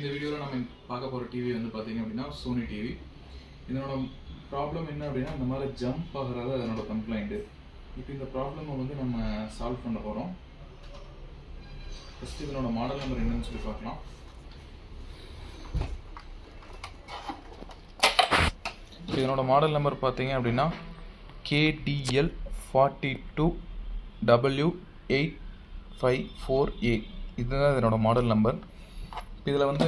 இந்த வீடியோவில் நம்ம பார்க்க போகிற டிவி வந்து பார்த்தீங்க அப்படின்னா சோனி டிவி. இதனோட ப்ராப்ளம் என்ன அப்படின்னா இந்த மாதிரி ஜம்ப் ஆகிறது அதனோட கம்ப்ளைண்ட்டு. இப்போ இந்த ப்ராப்ளமை வந்து நம்ம சால்வ் பண்ண போகிறோம். ஃபஸ்ட்டு இதனோட மாடல் நம்பர் என்னன்னு சொல்லி பார்க்கலாம். இதனோட மாடல் நம்பர் பார்த்தீங்க அப்படின்னா KDL 42W654A. இதுதான் இதனோட மாடல் நம்பர். இதில் வந்து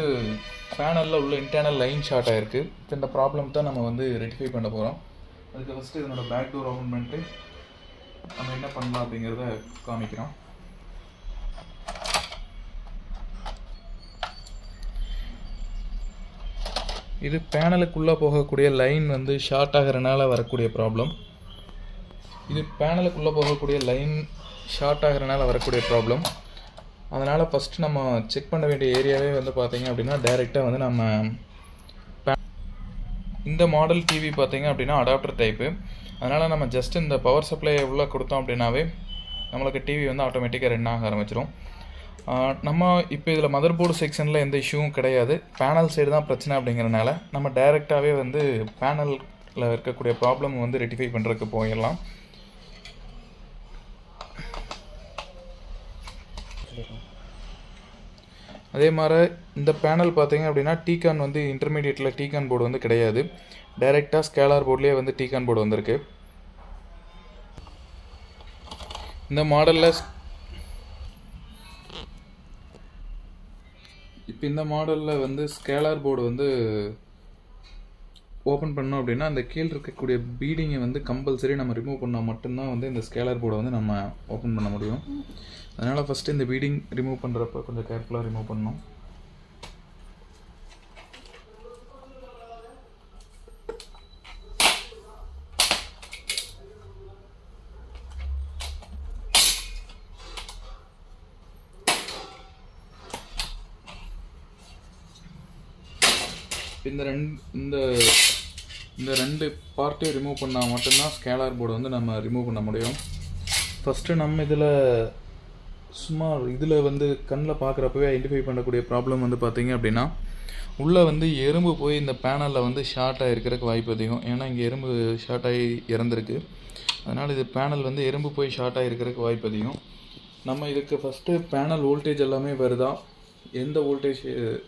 பேனலில் உள்ள இன்டர்னல் லைன் ஷார்ட் ஆகிருக்கு. இந்த ப்ராப்ளம் தான் நம்ம வந்து ரெக்டிஃபை பண்ண போகிறோம். அதுக்கு ஃபஸ்ட்டு இதனோட பேக் டோர் ஓப்பன் பண்ணிட்டு நம்ம என்ன பண்ணலாம் அப்படிங்கிறத காமிக்கிறோம். இது பேனலுக்குள்ளே போகக்கூடிய லைன் வந்து ஷார்ட் ஆகிறனால வரக்கூடிய ப்ராப்ளம். அதனால் ஃபஸ்ட்டு நம்ம செக் பண்ண வேண்டிய ஏரியாவே வந்து பார்த்தீங்க அப்படின்னா டைரெக்டாக வந்து நம்ம இந்த மாடல் டிவி பார்த்தீங்க அப்படின்னா அடாப்டர் டைப்பு. அதனால் நம்ம ஜஸ்ட் இந்த பவர் சப்ளையை உள்ளே கொடுத்தோம் அப்படின்னாவே நம்மளுக்கு டிவி வந்து ஆட்டோமேட்டிக்காக ரன் ஆக ஆரம்பிச்சிடும். நம்ம இப்போ இதில் மதர் போர்டு செக்ஷனில் எந்த இஷ்யூவும் கிடையாது. பேனல் சைடு தான் பிரச்சனை அப்படிங்கிறனால நம்ம டைரெக்டாகவே வந்து பேனலில் இருக்கக்கூடிய ப்ராப்ளம் வந்து ரெக்டிஃபை பண்ணுறதுக்கு போயிடலாம். அதே மாதிரி இந்த பேனல் பார்த்தீங்க அப்படின்னா டீகான் வந்து இன்டர்மீடியட்டில் டீகான் போர்டு வந்து கிடையாது. டைரெக்டாக ஸ்கேலார் போர்ட்லேயே வந்து டீகான் போர்டு வந்திருக்கு. இந்த மாடலில் வந்து ஸ்கேலார் போர்டு வந்து ஓப்பன் பண்ணோம் அப்படின்னா அந்த கீழே இருக்கக்கூடிய பீடிங்கை வந்து கம்பல்சரி நம்ம ரிமூவ் பண்ணால் மட்டும்தான் வந்து இந்த ஸ்கேலார் போர்டை வந்து நம்ம ஓப்பன் பண்ண முடியும். அதனால் ஃபஸ்ட்டு இந்த பீடிங் ரிமூவ் பண்ணுறப்ப கொஞ்சம் கேர்ஃபுல்லாக ரிமூவ் பண்ணணும். இந்த ரெண்டு பார்ட்டையும் ரிமூவ் பண்ணால் மட்டும்தான் ஸ்கேலார் போர்டு வந்து நம்ம ரிமூவ் பண்ண முடியும். ஃபஸ்ட்டு நம்ம இதில் வந்து கண்ணில் பார்க்குறப்பவே ஐடென்டிஃபை பண்ணக்கூடிய ப்ராப்ளம் வந்து பார்த்திங்க அப்படின்னா உள்ளே வந்து எறும்பு போய் இந்த பேனலில் வந்து ஷார்ட் ஆகிருக்கிறதுக்கு வாய்ப்பு அதிகம். ஏன்னா இங்கே எறும்பு ஷார்ட் ஆகி இறந்துருக்கு. அதனால் இது பேனல் வந்து எறும்பு போய் ஷார்ட் ஆகிருக்கிறதுக்கு வாய்ப்பு அதிகம். நம்ம இதுக்கு ஃபஸ்ட்டு பேனல் வோல்டேஜ் எல்லாமே வருதா, எந்த வோல்டேஜ்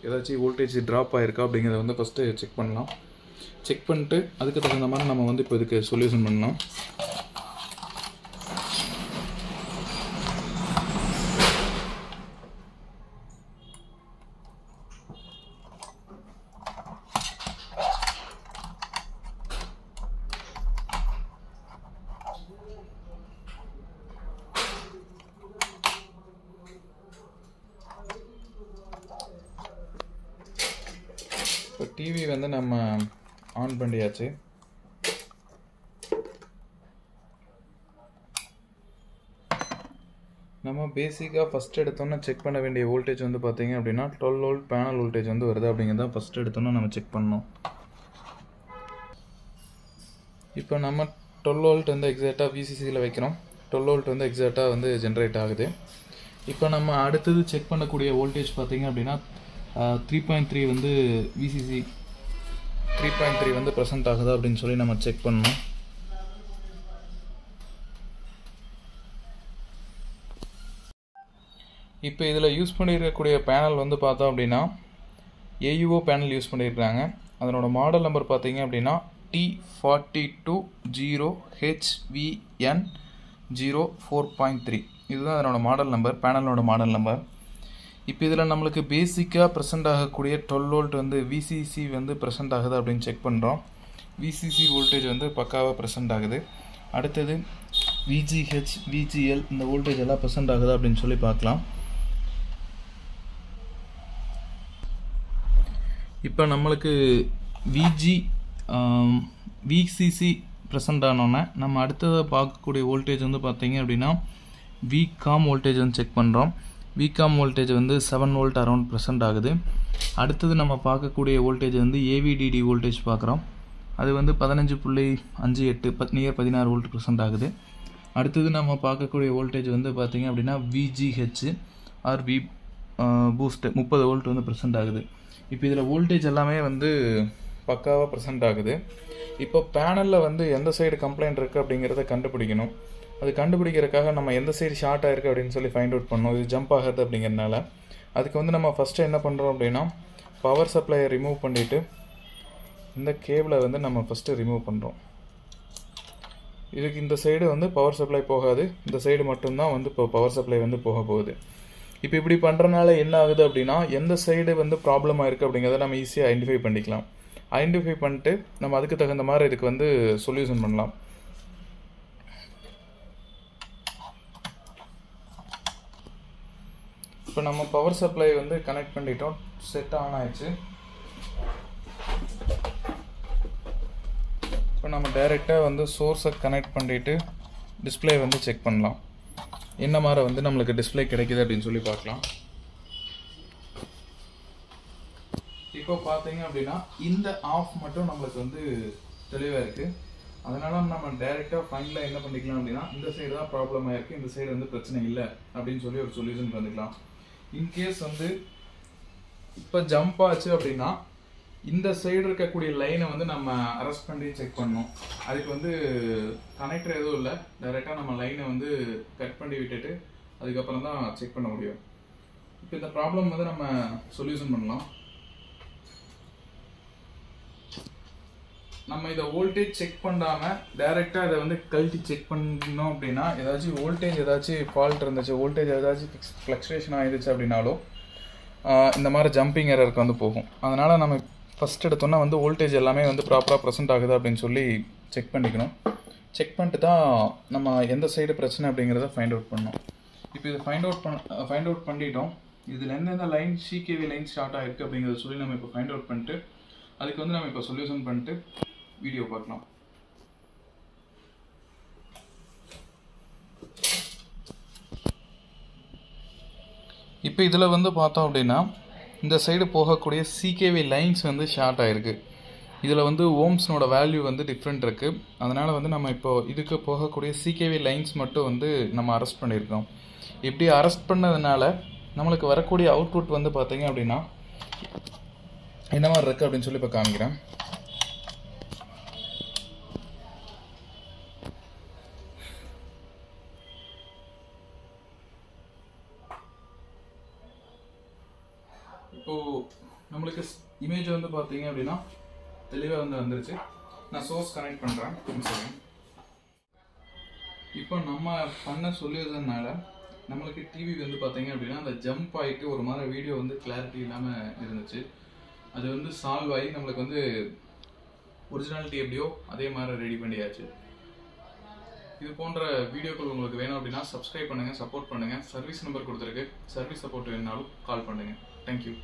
ஏதாச்சும் வோல்டேஜ் ட்ராப் ஆகிருக்கா அப்படிங்கிறத வந்து ஃபஸ்ட்டு செக் பண்ணலாம். செக் பண்ணிட்டு அதுக்கு தகுந்த மாதிரி நம்ம வந்து இப்போ இதுக்கு சொல்யூஷன் பண்ணலாம். இப்போ டிவி வந்து நம்ம ஆன் பண்ணியாச்சு. நம்ம பேசிக்காக ஃபஸ்ட் எடுத்தோன்னா செக் பண்ண வேண்டிய வோல்டேஜ் வந்து பார்த்தீங்க அப்படின்னா 12 வோல்ட் பேனல் வோல்டேஜ் வந்து வருது அப்படிங்கிறத ஃபஸ்ட் எடுத்தோன்னா நம்ம செக் பண்ணோம். இப்போ நம்ம 12 வோல்ட் வந்து எக்ஸாக்டாக விசிசியில் வைக்கிறோம். 12 வோல்ட் வந்து எக்ஸாக்டாக வந்து ஜென்ரேட் ஆகுது. இப்போ நம்ம அடுத்தது செக் பண்ணக்கூடிய வோல்டேஜ் பார்த்தீங்க அப்படின்னா 3.3 வந்து விசிசி 3.3 வந்து ப்ரெசென்ட் ஆகுதா அப்படின்னு சொல்லி நம்ம செக் பண்ணோம். இப்போ இதில் யூஸ் பண்ணியிருக்கக்கூடிய பேனல் வந்து பார்த்தோம் அப்படின்னா AUO பேனல் யூஸ் பண்ணியிருக்காங்க. அதனோட மாடல் நம்பர் பார்த்தீங்க அப்படின்னா T42W654A. இதுதான் அதனோட மாடல் நம்பர், பேனலோட மாடல் நம்பர். இப்போ இதில் நம்மளுக்கு பேசிக்காக ப்ரெசென்ட் ஆகக்கூடிய 12 வோல்ட் வந்து விசிசி வந்து ப்ரெசென்ட் ஆகுது அப்படின்னு செக் பண்ணுறோம். விசிசி வோல்டேஜ் வந்து பக்காவாக ப்ரெசென்ட் ஆகுது. அடுத்தது VGH, VGL இந்த வோல்டேஜ் எல்லாம் ப்ரெசென்ட் ஆகுதா அப்படின்னு சொல்லி பார்க்கலாம். இப்போ நம்மளுக்கு VCC ப்ரெசென்ட் ஆனோன்னே நம்ம அடுத்ததை பார்க்கக்கூடிய வோல்டேஜ் வந்து பார்த்தீங்க அப்படின்னா VCOM வோல்டேஜ் வந்து செக் பண்ணுறோம். VCOM வோல்டேஜ் வந்து 7 வோல்ட் அரௌண்ட் ப்ரெசென்ட் ஆகுது. அடுத்தது நம்ம பார்க்கக்கூடிய வோல்டேஜ் வந்து AVDD வோல்டேஜ் பார்க்குறோம். அது வந்து 15.58 நியர் 16 வோல்ட் ப்ரெசென்ட் ஆகுது. அடுத்தது நம்ம பார்க்கக்கூடிய வோல்டேஜ் வந்து பார்த்திங்க அப்படின்னா VGH ஆர் பூஸ்ட் 30 வோல்ட் வந்து ப்ரெசென்ட் ஆகுது. இப்போ இதில் வோல்டேஜ் எல்லாமே வந்து பக்காவாக ப்ரெசென்ட் ஆகுது. இப்போ பேனலில் வந்து எந்த சைடு கம்ப்ளைண்ட் இருக்குது அப்படிங்கிறத கண்டுபிடிக்கணும். அது கண்டுபிடிக்கிறதுக்காக நம்ம எந்த சைடு ஷார்ட் ஆகிருக்கு அப்படின்னு சொல்லி ஃபைண்ட் அவுட் பண்ணணும். இது ஜம்ப் ஆகிறது அப்படிங்கிறனால அதுக்கு வந்து நம்ம ஃபஸ்ட்டு என்ன பண்ணுறோம் அப்படின்னா, பவர் சப்ளையை ரிமூவ் பண்ணிவிட்டு இந்த கேபிளை வந்து நம்ம ஃபஸ்ட்டு ரிமூவ் பண்ணுறோம். இதுக்கு இந்த சைடு வந்து பவர் சப்ளை போகாது, இந்த சைடு மட்டும்தான் வந்து இப்போ பவர் சப்ளை வந்து போக போகுது. இப்போ இப்படி பண்ணுறதுனால என்ன ஆகுது அப்படின்னா, எந்த சைடு வந்து ப்ராப்ளமாக இருக்குது அப்படிங்கிறத நம்ம ஈஸியாக ஐடென்டிஃபை பண்ணிக்கலாம். ஐடென்டிஃபை பண்ணிட்டு நம்ம அதுக்கு தகுந்த மாதிரி இதுக்கு வந்து சொல்யூஷன் பண்ணலாம். இப்போ நம்ம பவர் சப்ளை வந்து கனெக்ட் பண்ணிட்டோம், செட் ஆன் ஆயிடுச்சு. இப்போ நம்ம டைரெக்டாக வந்து சோர்ஸை கனெக்ட் பண்ணிவிட்டு டிஸ்பிளே வந்து செக் பண்ணலாம். என்ன மாதிரி வந்து நம்மளுக்கு டிஸ்பிளே கிடைக்குது அப்படின்னு சொல்லி பார்க்கலாம். இப்போ பார்த்தீங்க அப்படின்னா இந்த ஆஃப் மட்டும் நம்மளுக்கு வந்து தெளிவாக இருக்குது. அதனால நம்ம டைரெக்டாக ஃபைனலாக என்ன பண்ணிக்கலாம் அப்படின்னா, இந்த சைடு தான் ப்ராப்ளம் ஆகிருக்கு, இந்த சைடு வந்து பிரச்சனை இல்லை அப்படின்னு சொல்லி ஒரு சொல்யூஷன் பண்ணிக்கலாம். இன்கேஸ் வந்து இப்போ ஜம்ப் ஆச்சு அப்படின்னா இந்த சைடு இருக்கக்கூடிய லைனை வந்து நம்ம அரெஸ்ட் பண்ணி செக் பண்ணணும். அதுக்கு வந்து கனெக்டர் எதுவும் இல்லை, டைரெக்டாக நம்ம லைனை வந்து கட் பண்ணி விட்டுட்டு அதுக்கப்புறம் தான் செக் பண்ண முடியும். இப்போ இந்த ப்ராப்ளம் வந்து நம்ம சொல்யூஷன் பண்ணலாம். நம்ம இதை வோல்டேஜ் செக் பண்ணாமல் டைரெக்டாக இதை வந்து கழட்டி செக் பண்ணோம் அப்படின்னா, ஏதாச்சும் வோல்டேஜ் ஏதாச்சும் ஃபால்ட் இருந்துச்சு, வோல்டேஜ் ஏதாச்சும் ஃப்ளக்சுவேஷன் ஆகிடுச்சு அப்படின்னாலோ இந்த மாதிரி ஜம்பிங் எரருக்கு வந்து போகும். அதனால் நம்ம ஃபஸ்ட் எடுத்தோன்னா வந்து வோல்டேஜ் எல்லாமே வந்து ப்ராப்பராக ப்ரெசென்ட் ஆகுது அப்படின்னு சொல்லி செக் பண்ணிக்கணும். செக் பண்ணிட்டு தான் நம்ம எந்த சைடு பிரச்சனை அப்படிங்கிறத ஃபைண்ட் அவுட் பண்ணணும். இப்போ இதை ஃபைண்ட் அவுட் பண்ணிட்டோம். இதில் எந்தெந்த லைன் சிகேவி லைன் ஸ்டார்ட் ஆகிருக்கு அப்படிங்கிறத சொல்லி நம்ம இப்போ ஃபைண்ட் அவுட் பண்ணிட்டு அதுக்கு வந்து நம்ம இப்போ சொல்யூஷன் பண்ணிட்டு வீடியோ பார்க்கலாம். இப்போ இதில் வந்து பார்த்தோம் அப்படின்னா இந்த சைடு போகக்கூடிய சிகேவி லைன்ஸ் வந்து ஷார்ட் ஆகிருக்கு. இதில் வந்து ஓம்ஸ்னோட வேல்யூ வந்து டிஃப்ரெண்ட் இருக்குது. அதனால் வந்து நம்ம இப்போ இதுக்கு போகக்கூடிய சிகேவி லைன்ஸ் மட்டும் வந்து நம்ம அரெஸ்ட் பண்ணியிருக்கோம். இப்படி அரெஸ்ட் பண்ணதுனால நம்மளுக்கு வரக்கூடிய அவுட்புட் வந்து பார்த்தீங்க அப்படின்னா என்ன மாதிரி இருக்குது அப்படின்னு சொல்லி இப்போ காமிக்கிறேன். இப்போது நம்மளுக்கு இமேஜ் வந்து பார்த்தீங்க அப்படின்னா தெளிவாக வந்து வந்துருச்சு. நான் சோர்ஸ் கனெக்ட் பண்ணுறேன். இப்போ நம்ம பண்ண சொல்யூஷன்னால நம்மளுக்கு டிவி வந்து பார்த்தீங்க அப்படின்னா அந்த ஜம்ப் ஆகிட்டு ஒரு மாதிரி வீடியோ வந்து கிளாரிட்டி இல்லாமல் இருந்துச்சு. அது வந்து சால்வ் ஆகி நம்மளுக்கு வந்து ஒரிஜினாலிட்டி எப்படியோ அதே மாதிரி ரெடி பண்ணியாச்சு. இது போன்ற வீடியோக்கள் உங்களுக்கு வேணும் அப்படின்னா சப்ஸ்கிரைப் பண்ணுங்கள், சப்போர்ட் பண்ணுங்கள். சர்வீஸ் நம்பர் கொடுத்துருக்கு, சர்வீஸ் சப்போர்ட் வேணுனாலும் கால் பண்ணுங்கள். தேங்க்யூ.